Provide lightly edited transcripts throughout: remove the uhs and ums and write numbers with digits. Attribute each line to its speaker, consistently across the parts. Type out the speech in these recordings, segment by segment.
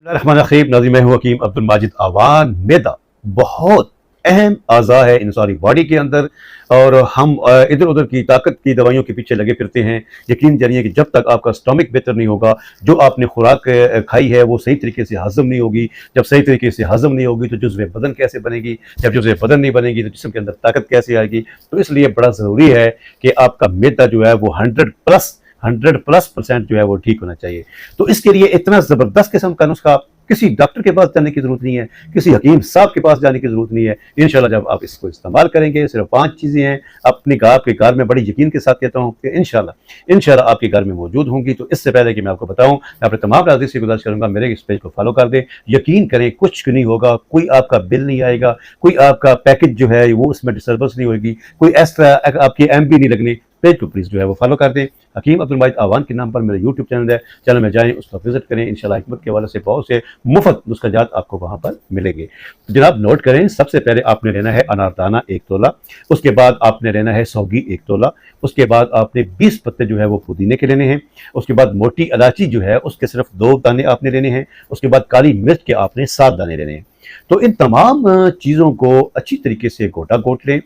Speaker 1: रहमानिर्रहीम। नाज़रीन, मैं हूं हकीम अब्दुल माजिद अवान। मैदा बहुत अहम अज़ा है इंसानी बॉडी के अंदर, और हम इधर उधर की ताकत की दवाइयों के पीछे लगे फिरते हैं। यकीन जानिए कि जब तक आपका स्टमक बेहतर नहीं होगा, जो आपने खुराक खाई है वो सही तरीके से हजम नहीं होगी। जब सही तरीके से हजम नहीं होगी तो जुज़्व बदन कैसे बनेगी? जब जुज़्व बदन नहीं बनेगी तो जिस्म के अंदर ताकत कैसे आएगी? तो इसलिए बड़ा ज़रूरी है कि आपका मैदा जो है वो 100+ % जो है वो ठीक होना चाहिए। तो इसके लिए इतना ज़बरदस्त किस्म का नुस्खा, किसी डॉक्टर के पास जाने की ज़रूरत नहीं है, किसी हकीम साहब के पास जाने की ज़रूरत नहीं है। इंशाल्लाह जब आप इसको इस्तेमाल करेंगे, सिर्फ 5 चीज़ें हैं, अपने आपके घर में बड़ी यकीन के साथ कहता हूँ कि इंशाल्लाह आपके घर में मौजूद होंगी। तो इससे पहले कि मैं आपको बताऊँ, मैं अपने तमाम नाज़रीन से गुज़ारिश करूँगा, मेरे इस पेज को फॉलो कर दें। यकीन करें, कुछ नहीं होगा, कोई आपका बिल नहीं आएगा, कोई आपका पैकेज जो है वो उसमें डिस्टर्बेंस नहीं होगी, कोई एक्स्ट्रा आपकी MB नहीं लगनी। पेज को प्लीज़ जो है वो फॉलो कर दें। हकीम अब्दुल माजिद अवान के नाम पर मेरा यूट्यूब चैनल है, चैनल में जाएँ, उसका विजिट करें। इंशाल्लाह हिकमत के हवाले से बहुत से मुफ्त नुस्ख़ाजात आपको वहाँ पर मिलेंगे। तो जनाब नोट करें, सबसे पहले आपने लेना है अनारदाना 1 तोला, उसके बाद आपने लेना है सौगी 1 तोला, उसके बाद आपने 20 पत्ते जो है वो पुदीने के लेने हैं, उसके बाद मोटी इलायची जो है उसके सिर्फ 2 दाने आपने लेने हैं, उसके बाद काली मिर्च के आपने 7 दाने लेने हैं। तो इन तमाम चीज़ों को अच्छी तरीके से घोटा घोट लें,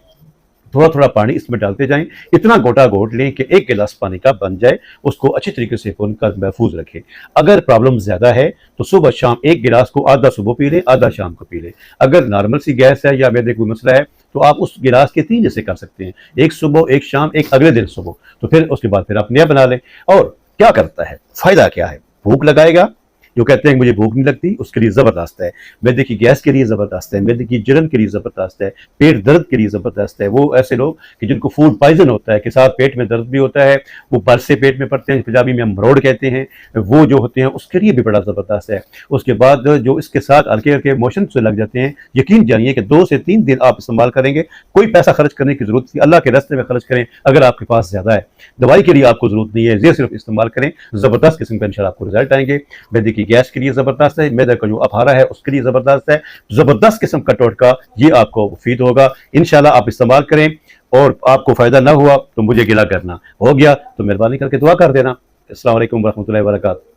Speaker 1: थोड़ा थोड़ा पानी इसमें डालते जाएं, इतना गोटा घोट लें कि 1 गिलास पानी का बन जाए। उसको अच्छी तरीके से भूनकर महफूज रखें। अगर प्रॉब्लम ज़्यादा है तो सुबह शाम 1 गिलास को आधा सुबह पी लें, आधा शाम को पी लें। अगर नॉर्मल सी गैस है या मैदे कोई मसला है तो आप उस गिलास के 3 हिस्से कर सकते हैं, 1 सुबह, 1 शाम, 1 अगले दिन सुबह। तो फिर उसके बाद फिर आप नया बना लें। और क्या करता है, फ़ायदा क्या है? भूख लगाएगा। जो कहते हैं मुझे भूख नहीं लगती, उसके लिए ज़बरदस्त है। मैदे की गैस के लिए ज़बरदस्त है, मैदे की जलन के लिए ज़बरदस्त है, पेट दर्द के लिए ज़बरदस्त है। वो ऐसे लोग कि जिनको फूड पॉइजन होता है, कि साथ पेट में दर्द भी होता है, वो बर्फ से पेट में पड़ते हैं, पंजाबी में हम मरोड़ कहते हैं, वो जो होते हैं उसके लिए भी बड़ा ज़बरदस्त है। उसके बाद जो इसके साथ हल्के हल्के मोशन से लग जाते हैं, यकीन जानिए कि 2 से 3 दिन आप इस्तेमाल करेंगे, कोई पैसा खर्च करने की ज़रूरत नहीं, अल्लाह के रास्ते में खर्च करें अगर आपके पास ज़्यादा है। दवाई के लिए आपको ज़रूरत नहीं है, ये सिर्फ इस्तेमाल करें, ज़बरदस्त किस्म का इंशाल्लाह आपको रिजल्ट आएंगे। मैदे की गैस के लिए ज़बरदस्त है, मैदे का जो अफारा है उसके लिए ज़बरदस्त है। ज़बरदस्त किस्म का टोटका ये आपको मुफीद होगा। इंशाल्लाह आप इस्तेमाल करें, और आपको फ़ायदा ना हुआ तो मुझे गिला करना, हो गया तो मेहरबानी करके दुआ कर देना। अस्सलाम वालेकुम व रहमतुल्लाहि व बरकातहू।